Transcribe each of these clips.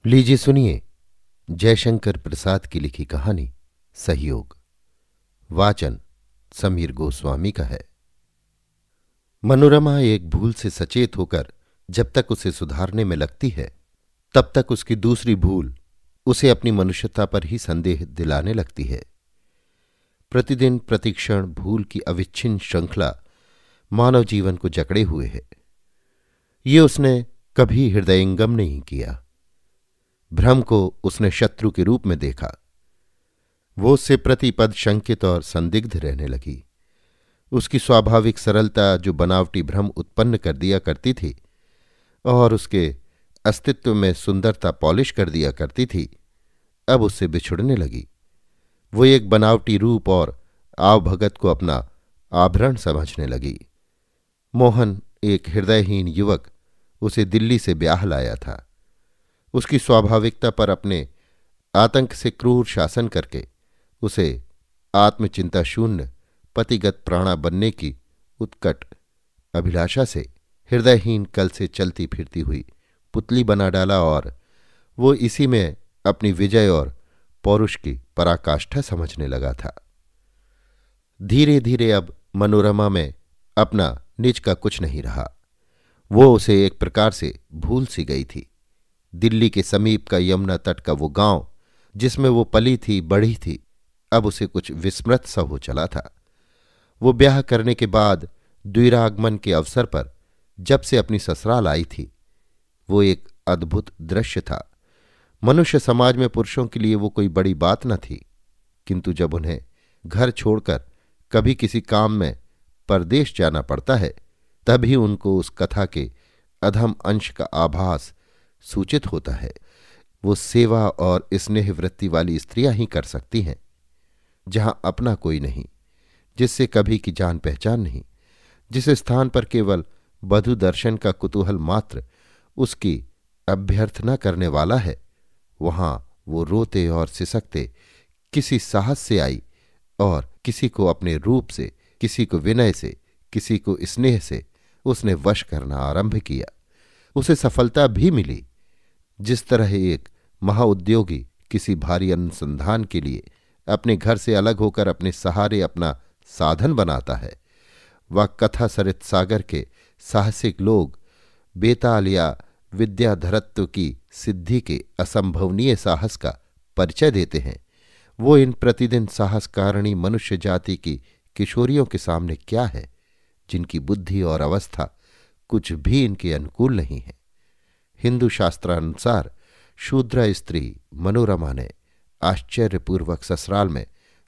लीजिए सुनिए जयशंकर प्रसाद की लिखी कहानी सहयोग। वाचन समीर गोस्वामी का है। मनोरमा एक भूल से सचेत होकर जब तक उसे सुधारने में लगती है तब तक उसकी दूसरी भूल उसे अपनी मनुष्यता पर ही संदेह दिलाने लगती है। प्रतिदिन प्रतिक्षण भूल की अविच्छिन्न श्रृंखला मानव जीवन को जकड़े हुए है। ये उसने कभी हृदयंगम नहीं किया। भ्रम को उसने शत्रु के रूप में देखा। वो उससे प्रतिपद शंकित और संदिग्ध रहने लगी। उसकी स्वाभाविक सरलता जो बनावटी भ्रम उत्पन्न कर दिया करती थी और उसके अस्तित्व में सुंदरता पॉलिश कर दिया करती थी, अब उससे बिछुड़ने लगी। वो एक बनावटी रूप और आवभगत को अपना आभरण समझने लगी। मोहन, एक हृदयहीन युवक, उसे दिल्ली से ब्याह लाया था। उसकी स्वाभाविकता पर अपने आतंक से क्रूर शासन करके उसे आत्मचिंता शून्य पतिगत प्राणा बनने की उत्कट अभिलाषा से हृदयहीन कल से चलती फिरती हुई पुतली बना डाला और वो इसी में अपनी विजय और पौरुष की पराकाष्ठा समझने लगा था। धीरे धीरे अब मनोरमा में अपना निज का कुछ नहीं रहा। वो उसे एक प्रकार से भूल सी गई थी। दिल्ली के समीप का यमुना तट का वो गांव जिसमें वो पली थी बढ़ी थी, अब उसे कुछ विस्मृत सा हो चला था। वो ब्याह करने के बाद द्विरागमन के अवसर पर जब से अपनी ससुराल आई थी, वो एक अद्भुत दृश्य था। मनुष्य समाज में पुरुषों के लिए वो कोई बड़ी बात न थी, किंतु जब उन्हें घर छोड़कर कभी किसी काम में परदेश जाना पड़ता है, तभी उनको उस कथा के अधम अंश का आभास सूचित होता है। वो सेवा और स्नेह वृत्ति वाली स्त्रियां ही कर सकती हैं, जहां अपना कोई नहीं, जिससे कभी की जान पहचान नहीं, जिस स्थान पर केवल बधु दर्शन का कुतूहल मात्र उसकी अभ्यर्थना करने वाला है, वहां वो रोते और सिसकते किसी साहस से आई और किसी को अपने रूप से, किसी को विनय से, किसी को स्नेह से उसने वश करना आरंभ किया। उसे सफलता भी मिली। जिस तरह एक महाउद्योगी किसी भारी अनुसंधान के लिए अपने घर से अलग होकर अपने सहारे अपना साधन बनाता है, वह कथा सरित सागर के साहसिक लोग बेताल या विद्याधरत्व की सिद्धि के असंभवनीय साहस का परिचय देते हैं। वो इन प्रतिदिन साहसकारिणी मनुष्य जाति की किशोरियों के सामने क्या है, जिनकी बुद्धि और अवस्था कुछ भी इनके अनुकूल नहीं है। हिंदू शास्त्रानुसार शूद्र स्त्री मनोरमा ने आश्चर्यपूर्वक ससुराल में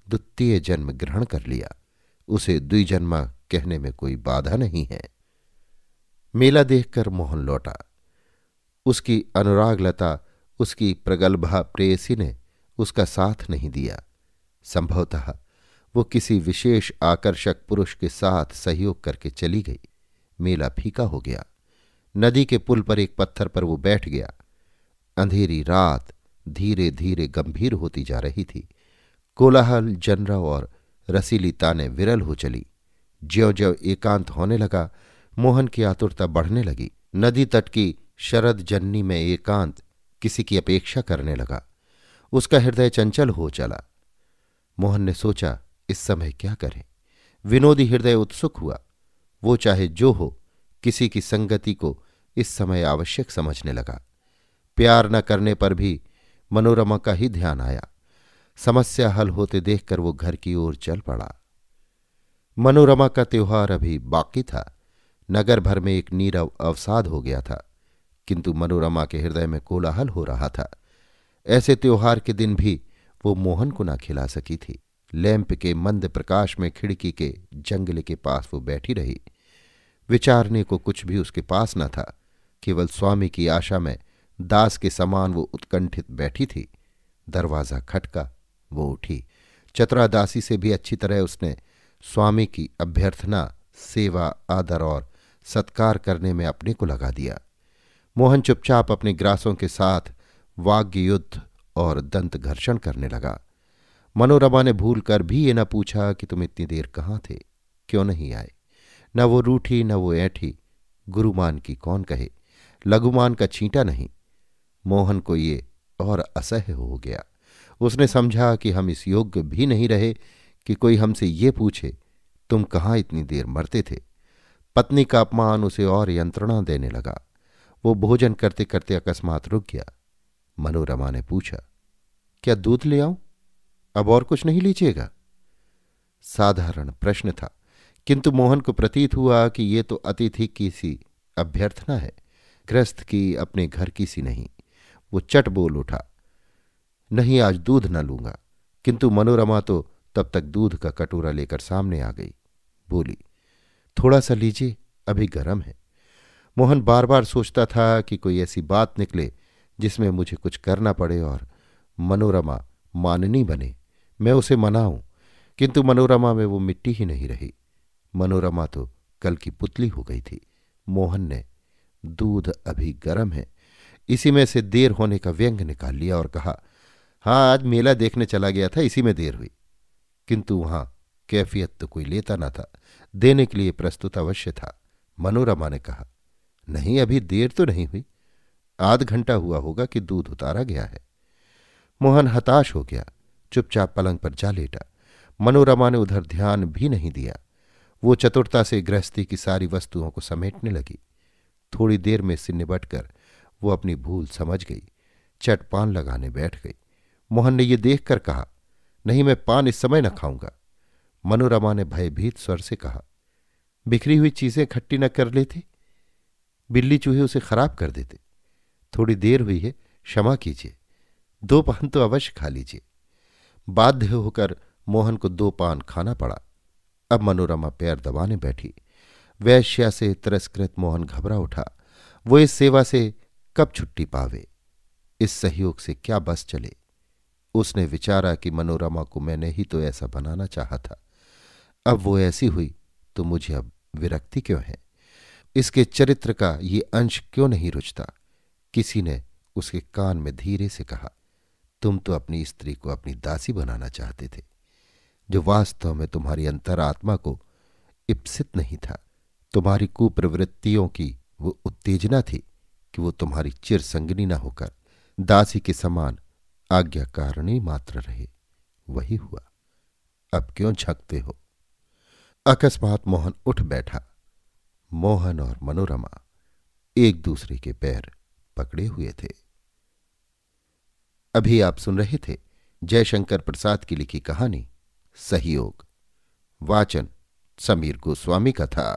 द्वितीय जन्म ग्रहण कर लिया। उसे द्विजन्मा कहने में कोई बाधा नहीं है। मेला देखकर मोहन लौटा। उसकी अनुरागलता, उसकी प्रगल्भा प्रेयसी ने उसका साथ नहीं दिया। संभवतः वो किसी विशेष आकर्षक पुरुष के साथ सहयोग करके चली गई। मेला फीका हो गया। नदी के पुल पर एक पत्थर पर वो बैठ गया। अंधेरी रात धीरे धीरे गंभीर होती जा रही थी। कोलाहल, जनरव और रसीली तानें विरल हो चली। ज्यों ज्यों एकांत होने लगा, मोहन की आतुरता बढ़ने लगी। नदी तट की शरद जन्नी में एकांत किसी की अपेक्षा करने लगा। उसका हृदय चंचल हो चला। मोहन ने सोचा, इस समय क्या करें। विनोदी हृदय उत्सुक हुआ। वो चाहे जो हो, किसी की संगति को इस समय आवश्यक समझने लगा। प्यार न करने पर भी मनोरमा का ही ध्यान आया। समस्या हल होते देखकर वो घर की ओर चल पड़ा। मनोरमा का त्योहार अभी बाकी था। नगर भर में एक नीरव अवसाद हो गया था, किंतु मनोरमा के हृदय में कोलाहल हो रहा था। ऐसे त्योहार के दिन भी वो मोहन को न खिला सकी थी। लैंप के मंद प्रकाश में खिड़की के जंगले के पास वो बैठी रही। विचारने को कुछ भी उसके पास न था। केवल स्वामी की आशा में दास के समान वो उत्कंठित बैठी थी। दरवाज़ा खटका। वो उठी। चतुरा दासी से भी अच्छी तरह उसने स्वामी की अभ्यर्थना, सेवा, आदर और सत्कार करने में अपने को लगा दिया। मोहन चुपचाप अपने ग्रासों के साथ वाग्य युद्ध और दंत घर्षण करने लगा। मनोरमा ने भूल कर भी ये न पूछा कि तुम इतनी देर कहाँ थे, क्यों नहीं आए। न वो रूठी, न वो ऐठी। गुरुमान की कौन कहे, लघुमान का छींटा नहीं। मोहन को ये और असह्य हो गया। उसने समझा कि हम इस योग्य भी नहीं रहे कि कोई हमसे ये पूछे, तुम कहाँ इतनी देर मरते थे। पत्नी का अपमान उसे और यंत्रणा देने लगा। वो भोजन करते करते अकस्मात रुक गया। मनोरमा ने पूछा, क्या दूध ले आऊं? अब और कुछ नहीं लीजिएगा? साधारण प्रश्न था, किंतु मोहन को प्रतीत हुआ कि ये तो अतिथि की सी अभ्यर्थना है, गृहस्थ की, अपने घर की सी नहीं। वो चट बोल उठा, नहीं, आज दूध न लूंगा। किंतु मनोरमा तो तब तक दूध का कटोरा लेकर सामने आ गई। बोली, थोड़ा सा लीजिए, अभी गर्म है। मोहन बार बार सोचता था कि कोई ऐसी बात निकले जिसमें मुझे कुछ करना पड़े और मनोरमा माननी बने, मैं उसे मनाऊं। किंतु मनोरमा में वो मिट्टी ही नहीं रही। मनोरमा तो कल की पुतली हो गई थी। मोहन ने दूध अभी गर्म है, इसी में से देर होने का व्यंग निकाल लिया और कहा, हाँ, आज मेला देखने चला गया था, इसी में देर हुई। किंतु वहां कैफियत तो कोई लेता न था, देने के लिए प्रस्तुत अवश्य था। मनोरमा ने कहा, नहीं, अभी देर तो नहीं हुई, आध घंटा हुआ होगा कि दूध उतारा गया है। मोहन हताश हो गया, चुपचाप पलंग पर जा लेटा। मनोरमा ने उधर ध्यान भी नहीं दिया। वो चतुरता से गृहस्थी की सारी वस्तुओं को समेटने लगी। थोड़ी देर में से निबटकर वो अपनी भूल समझ गई, चट पान लगाने बैठ गई। मोहन ने ये देखकर कहा, नहीं, मैं पान इस समय न खाऊंगा। मनोरमा ने भयभीत स्वर से कहा, बिखरी हुई चीजें खट्टी न कर लेती, बिल्ली चूहे उसे खराब कर देते। थोड़ी देर हुई है, क्षमा कीजिए, 2 पान तो अवश्य खा लीजिए। बाध्य होकर मोहन को 2 पान खाना पड़ा। अब मनोरमा पैर दबाने बैठी। वैश्या से तिरस्कृत मोहन घबरा उठा। वो इस सेवा से कब छुट्टी पावे, इस सहयोग से क्या बस चले। उसने विचारा कि मनोरमा को मैंने ही तो ऐसा बनाना चाहा था, अब वो ऐसी हुई तो मुझे अब विरक्ति क्यों है, इसके चरित्र का ये अंश क्यों नहीं रुचता। किसी ने उसके कान में धीरे से कहा, तुम तो अपनी स्त्री को अपनी दासी बनाना चाहते थे, जो वास्तव में तुम्हारी अंतरात्मा को इप्सित नहीं था। तुम्हारी कुप्रवृत्तियों की वो उत्तेजना थी कि वो तुम्हारी चिर संगनी न होकर दासी के समान आज्ञाकारिणी मात्र रहे। वही हुआ, अब क्यों झकते हो। अकस्मात मोहन उठ बैठा। मोहन और मनोरमा एक दूसरे के पैर पकड़े हुए थे। अभी आप सुन रहे थे जयशंकर प्रसाद की लिखी कहानी सहयोग। वाचन समीर गोस्वामी का था।